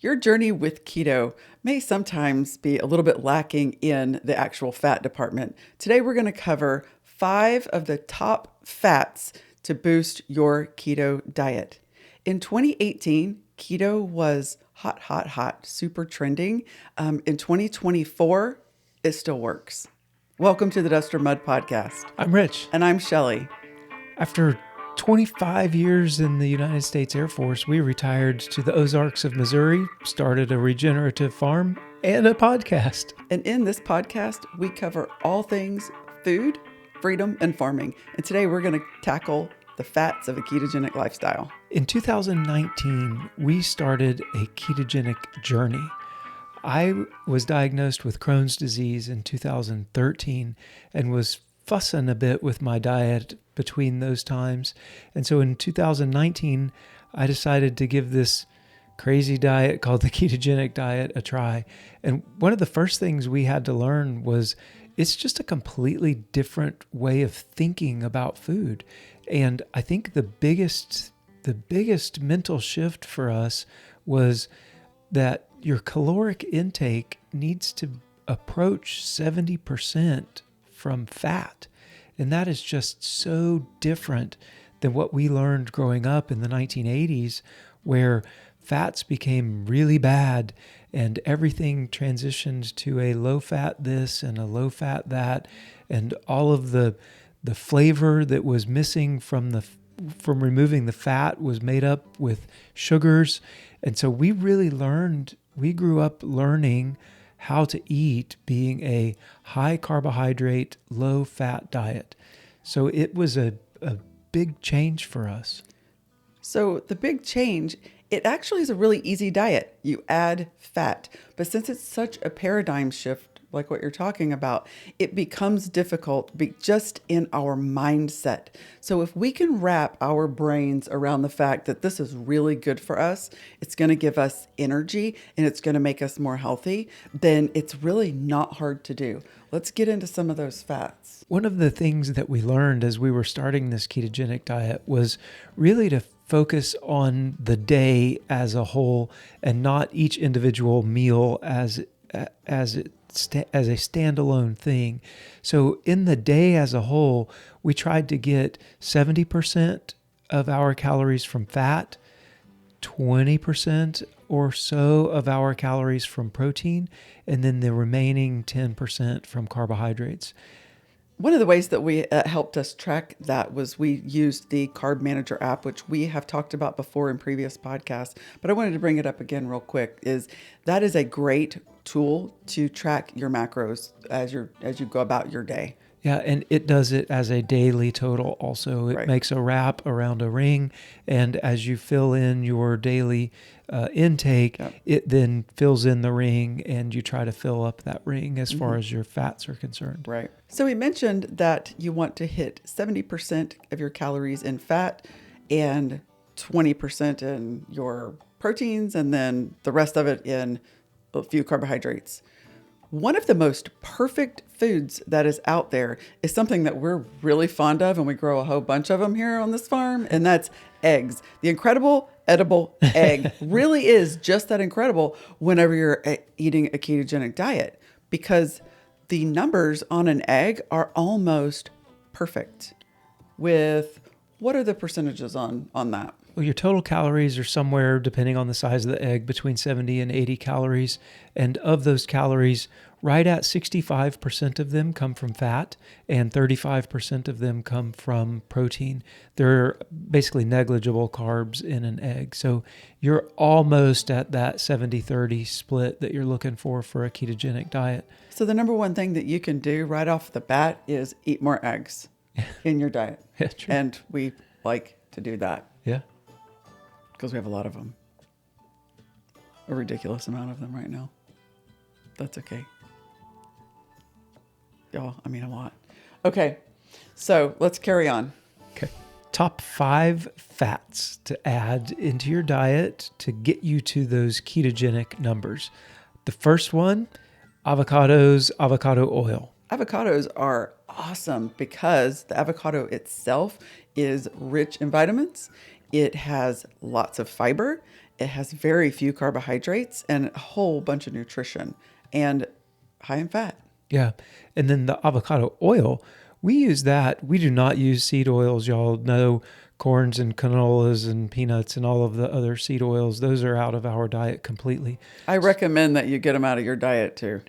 Your journey with keto may sometimes be a little bit lacking in the actual fat department. Today, we're going to cover 5 of the top fats to boost your keto diet. In 2018, keto was hot, super trending. In 2024, it still works. Welcome to the Dust or Mud podcast. I'm Rich. And I'm Shelly. After 25 years in the United States Air Force, we retired to the Ozarks of Missouri, started a regenerative farm, and a podcast. And in this podcast, we cover all things food, freedom, and farming. And today we're going to tackle the fats of a ketogenic lifestyle. In 2019, we started a ketogenic journey. I was diagnosed with Crohn's disease in 2013 and was fussing a bit with my diet between those times. And so in 2019, I decided to give this crazy diet called the ketogenic diet a try. And one of the first things we had to learn was it's just a completely different way of thinking about food. And I think the biggest mental shift for us was that your caloric intake needs to approach 70% from fat. And that is just so different than what we learned growing up in the 1980s, where fats became really bad and everything transitioned to a low-fat this and a low-fat that, and all of the flavor that was missing from removing the fat was made up with sugars. And so we grew up learning how to eat being a high carbohydrate, low fat diet. So it was a big change for us. So the big change, it actually is a really easy diet. You add fat, but since it's such a paradigm shift, like what you're talking about, it becomes difficult just in our mindset. So if we can wrap our brains around the fact that this is really good for us, it's going to give us energy and it's going to make us more healthy, then it's really not hard to do. Let's get into some of those fats. One of the things that we learned as we were starting this ketogenic diet was really to focus on the day as a whole and not each individual meal as a standalone thing. So in the day as a whole, we tried to get 70% of our calories from fat, 20% or so of our calories from protein, and then the remaining 10% from carbohydrates. One of the ways that we helped us track that was we used the Carb Manager app, which we have talked about before in previous podcasts, but I wanted to bring it up again real quick. That is a great tool to track your macros as you go about your day. Yeah, and it does it as a daily total also. It makes a wrap around a ring, and as you fill in your daily intake, it then fills in the ring, and you try to fill up that ring as far as your fats are concerned. Right. So we mentioned that you want to hit 70% of your calories in fat and 20% in your proteins, and then the rest of it in a few carbohydrates. One of the most perfect foods that is out there is something that we're really fond of, and we grow a whole bunch of them here on this farm, and that's eggs. The incredible edible egg really is just that incredible whenever you're eating a ketogenic diet, because the numbers on an egg are almost perfect. With what are the percentages on that? Well, your total calories are somewhere, depending on the size of the egg, between 70 and 80 calories. And of those calories, right at 65% of them come from fat and 35% of them come from protein. They're basically negligible carbs in an egg. So you're almost at that 70-30 split that you're looking for a ketogenic diet. So the number one thing that you can do right off the bat is eat more eggs in your diet. Yeah, true. And we like to do that. Yeah. Because we have a lot of them. A ridiculous amount of them right now. That's okay. Y'all, I mean a lot. Okay, so let's carry on. Okay. Top 5 fats to add into your diet to get you to those ketogenic numbers. The first one, avocados, avocado oil. Avocados are awesome because the avocado itself is rich in vitamins. It has lots of fiber It has very few carbohydrates and a whole bunch of nutrition and high in fat. Yeah. And then the avocado oil, we use that. We do not use seed oils. Y'all know corns and canolas and peanuts and all of the other seed oils. Those are out of our diet completely. I recommend that you get them out of your diet too.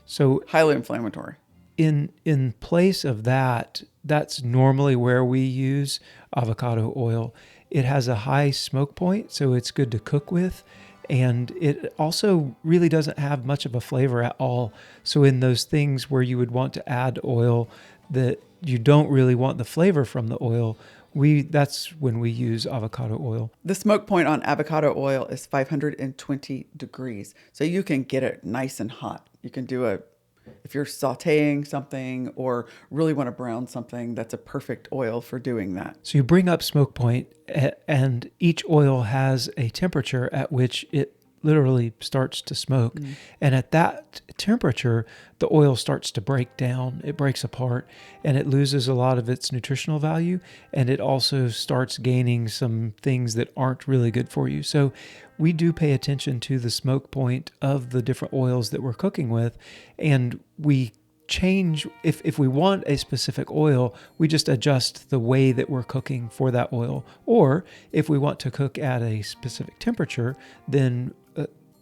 So Highly inflammatory. in place of that, that's normally where we use avocado oil. It has a high smoke point, so it's good to cook with. And it also really doesn't have much of a flavor at all. So in those things where you would want to add oil that you don't really want the flavor from the oil, that's when we use avocado oil. The smoke point on avocado oil is 520 degrees. So you can get it nice and hot. You can do if you're sauteing something or really want to brown something, that's a perfect oil for doing that. So you bring up smoke point, and each oil has a temperature at which it literally starts to smoke. And at that temperature, the oil starts to break down. It breaks apart and it loses a lot of its nutritional value. And it also starts gaining some things that aren't really good for you. So we do pay attention to the smoke point of the different oils that we're cooking with. And we change, if we want a specific oil, we just adjust the way that we're cooking for that oil. Or if we want to cook at a specific temperature, then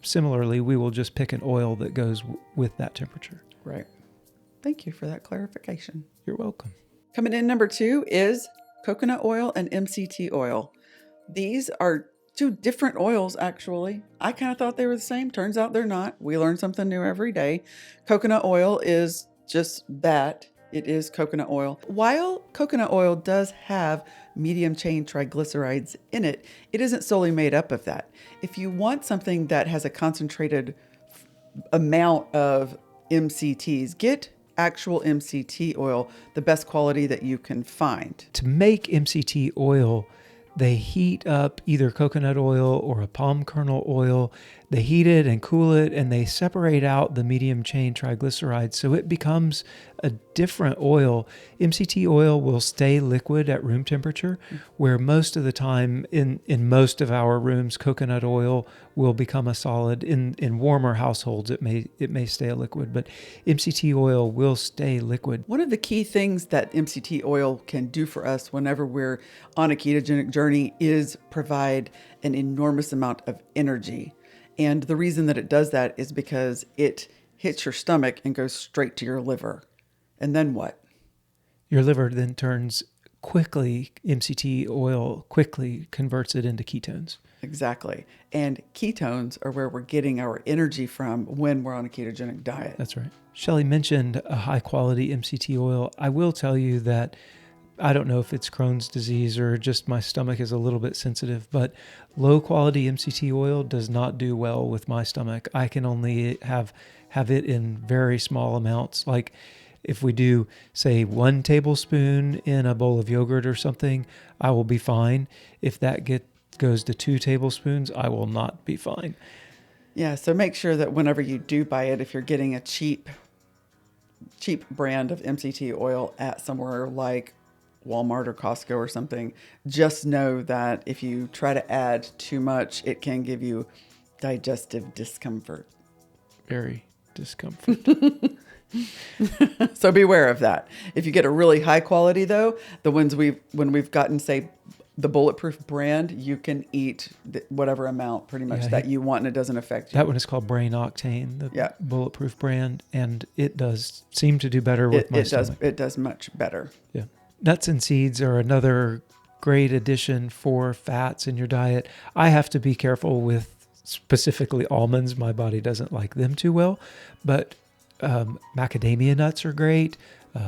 similarly, we will just pick an oil that goes with that temperature. Right. Thank you for that clarification. You're welcome. Coming in number 2 is coconut oil and MCT oil. These are 2 different oils, actually. I kind of thought they were the same. Turns out they're not. We learn something new every day. Coconut oil is just that. It is coconut oil. While coconut oil does have medium chain triglycerides in it, it isn't solely made up of that. If you want something that has a concentrated amount of MCTs, get actual MCT oil, the best quality that you can find. To make MCT oil, they heat up either coconut oil or a palm kernel oil. They heat it and cool it, and they separate out the medium chain triglycerides. So it becomes a different oil. MCT oil will stay liquid at room temperature, where most of the time in most of our rooms, coconut oil will become a solid. In warmer households, it may stay a liquid, but MCT oil will stay liquid. One of the key things that MCT oil can do for us whenever we're on a ketogenic journey is provide an enormous amount of energy. And the reason that it does that is because it hits your stomach and goes straight to your liver. And then what? Your liver then turns quickly, MCT oil quickly converts it into ketones. Exactly. And ketones are where we're getting our energy from when we're on a ketogenic diet. That's right. Shelley mentioned a high quality MCT oil. I will tell you that I don't know if it's Crohn's disease or just my stomach is a little bit sensitive, but low quality MCT oil does not do well with my stomach. I can only have it in very small amounts. Like if we do, say, 1 tablespoon in a bowl of yogurt or something, I will be fine. If that goes to 2 tablespoons, I will not be fine. Yeah, so make sure that whenever you do buy it, if you're getting a cheap brand of MCT oil at somewhere like Walmart or Costco or something, just know that if you try to add too much, it can give you digestive discomfort. Very discomfort. So beware of that. If you get a really high quality though, the ones when we've gotten, say, the Bulletproof brand, you can eat whatever amount pretty much that you want and it doesn't affect you. That one is called Brain Octane, the Bulletproof brand, and it does seem to do better with my stomach. It does much better. Yeah. Nuts and seeds are another great addition for fats in your diet. I have to be careful with specifically almonds. My body doesn't like them too well, but macadamia nuts are great.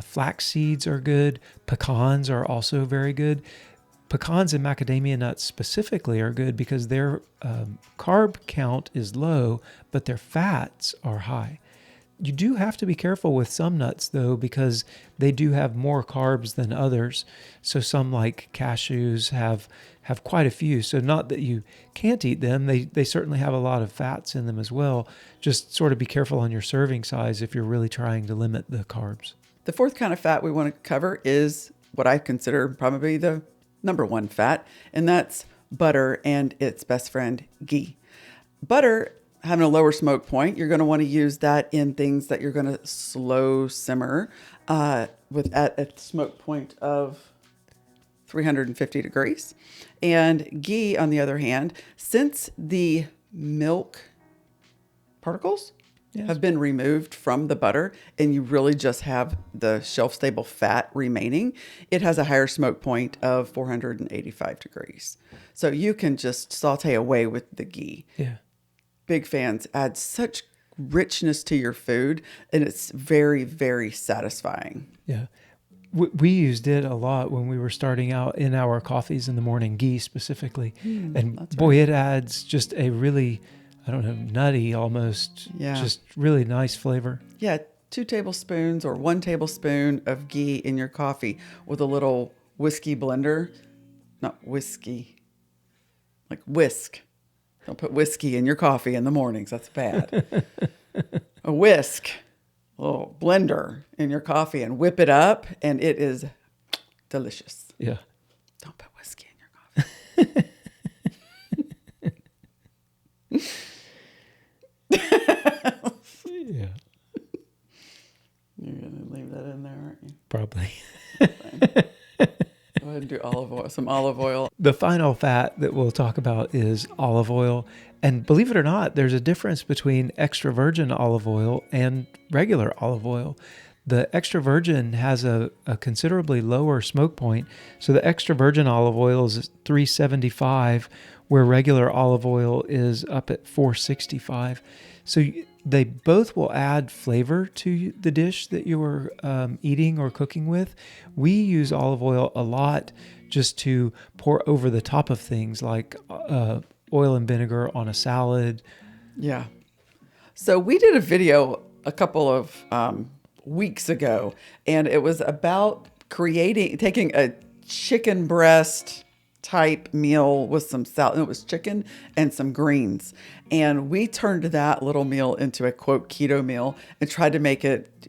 Flax seeds are good. Pecans are also very good. Pecans and macadamia nuts specifically are good because their carb count is low, but their fats are high. You do have to be careful with some nuts, though, because they do have more carbs than others. So some, like cashews, have quite a few. So not that you can't eat them. They certainly have a lot of fats in them as well. Just sort of be careful on your serving size if you're really trying to limit the carbs. The fourth kind of fat we want to cover is what I consider probably the number one fat, and that's butter and its best friend, ghee. Butter having a lower smoke point, you're going to want to use that in things that you're going to slow simmer with at a smoke point of 350 degrees. And ghee, on the other hand, since the milk particles have been removed from the butter and you really just have the shelf-stable fat remaining, it has a higher smoke point of 485 degrees. So you can just saute away with the ghee. Yeah. Big fans. Add such richness to your food, and it's very, very satisfying. Yeah. We used it a lot when we were starting out in our coffees in the morning, ghee specifically. And boy, it adds just a really, I don't know, nutty almost, just really nice flavor. Yeah, 2 tablespoons or 1 tablespoon of ghee in your coffee with a little whiskey blender. Not whiskey, like whisk. Don't put whiskey in your coffee in the mornings. That's bad. A whisk, a little blender in your coffee and whip it up, and it is delicious. Yeah. Don't put whiskey in your coffee. Yeah. You're going to leave that in there, aren't you? Probably. Go ahead and do olive oil, some olive oil. The final fat that we'll talk about is olive oil. And believe it or not, there's a difference between extra virgin olive oil and regular olive oil. The extra virgin has a considerably lower smoke point. So the extra virgin olive oil is 375, where regular olive oil is up at 465. So they both will add flavor to the dish that you are eating or cooking with. We use olive oil a lot just to pour over the top of things like oil and vinegar on a salad. Yeah. So we did a video a couple of weeks ago, and it was about taking a chicken breast type meal with some salad. It was chicken and some greens. And we turned that little meal into a quote keto meal and tried to make it,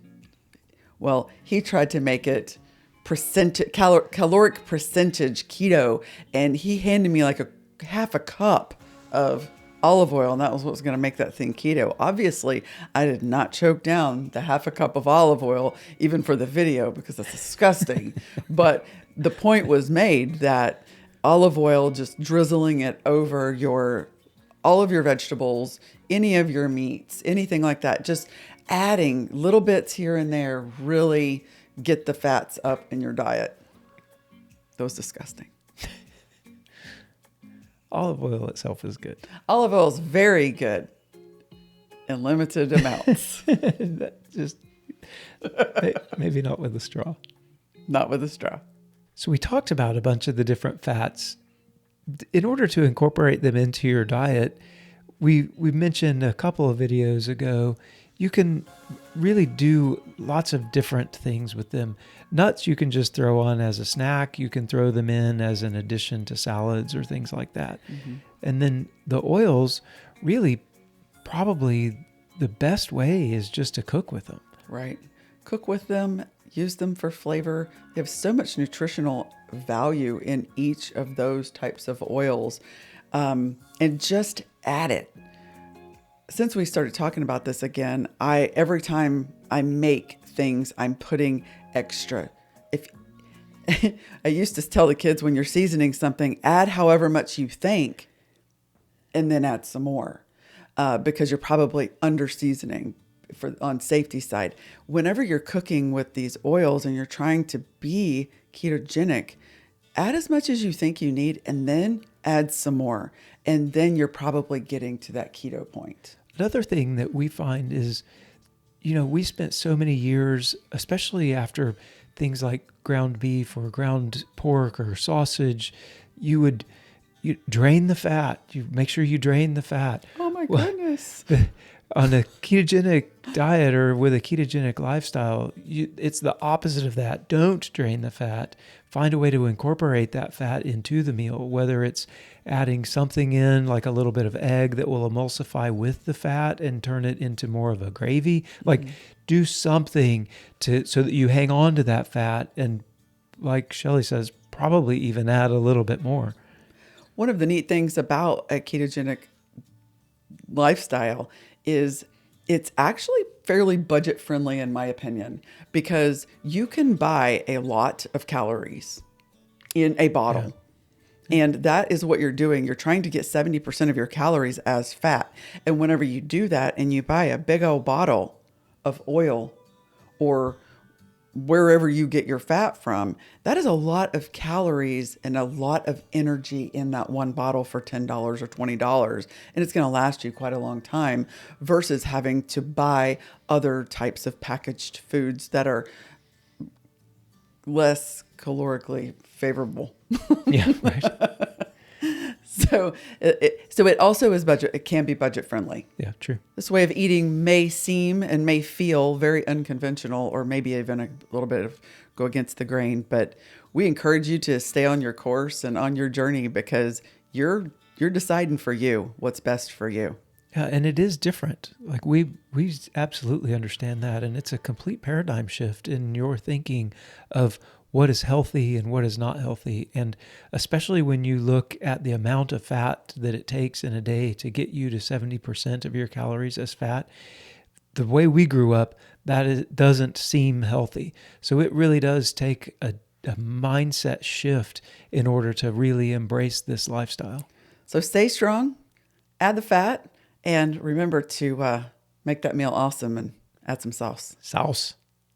well, he tried to make it caloric percentage keto. And he handed me like half a cup of olive oil, and that was what was going to make that thing keto. Obviously, I did not choke down the half a cup of olive oil, even for the video, because that's disgusting. But the point was made that olive oil, just drizzling it over all of your vegetables, any of your meats, anything like that, just adding little bits here and there, really get the fats up in your diet. That was disgusting. Olive oil itself is good. Olive oil is very good in limited amounts. Just maybe not with a straw. Not with a straw. So we talked about a bunch of the different fats. In order to incorporate them into your diet, we mentioned a couple of videos ago, you can really do lots of different things with them. Nuts you can just throw on as a snack. You can throw them in as an addition to salads or things like that. Mm-hmm. And then the oils, really probably the best way is just to cook with them. Right. Cook with them. Use them for flavor. They have so much nutritional value in each of those types of oils. And just add it. Since we started talking about this again, every time I make things, I'm putting extra. If I used to tell the kids, when you're seasoning something, add however much you think, and then add some more, because you're probably under seasoning. On safety side, whenever you're cooking with these oils and you're trying to be ketogenic, add as much as you think you need and then add some more. And then you're probably getting to that keto point. Another thing that we find is, we spent so many years, especially after things like ground beef or ground pork or sausage, you drain the fat. You make sure you drain the fat. Oh my goodness. On a ketogenic diet or with a ketogenic lifestyle, it's the opposite of that. Don't drain the fat. Find a way to incorporate that fat into the meal, whether it's adding something in like a little bit of egg that will emulsify with the fat and turn it into more of a gravy. Like do something so that you hang on to that fat, and like Shelley says, probably even add a little bit more. One of the neat things about a ketogenic lifestyle is it's actually fairly budget friendly, in my opinion, because you can buy a lot of calories in a bottle. And that is what you're doing. You're trying to get 70% of your calories as fat. And whenever you do that and you buy a big old bottle of oil or wherever you get your fat from, that is a lot of calories and a lot of energy in that one bottle for $10 or $20. And it's going to last you quite a long time versus having to buy other types of packaged foods that are less calorically favorable. Yeah, right. So it also is budget. It can be budget friendly. Yeah, true. This way of eating may seem and may feel very unconventional, or maybe even a little bit of go against the grain. But we encourage you to stay on your course and on your journey because you're deciding for you what's best for you. Yeah, and it is different. Like we absolutely understand that, and it's a complete paradigm shift in your thinking of what is healthy and what is not healthy. And especially when you look at the amount of fat that it takes in a day to get you to 70% of your calories as fat, the way we grew up, doesn't seem healthy. So it really does take a mindset shift in order to really embrace this lifestyle. So stay strong, add the fat, and remember to make that meal awesome and add some sauce. Sauce.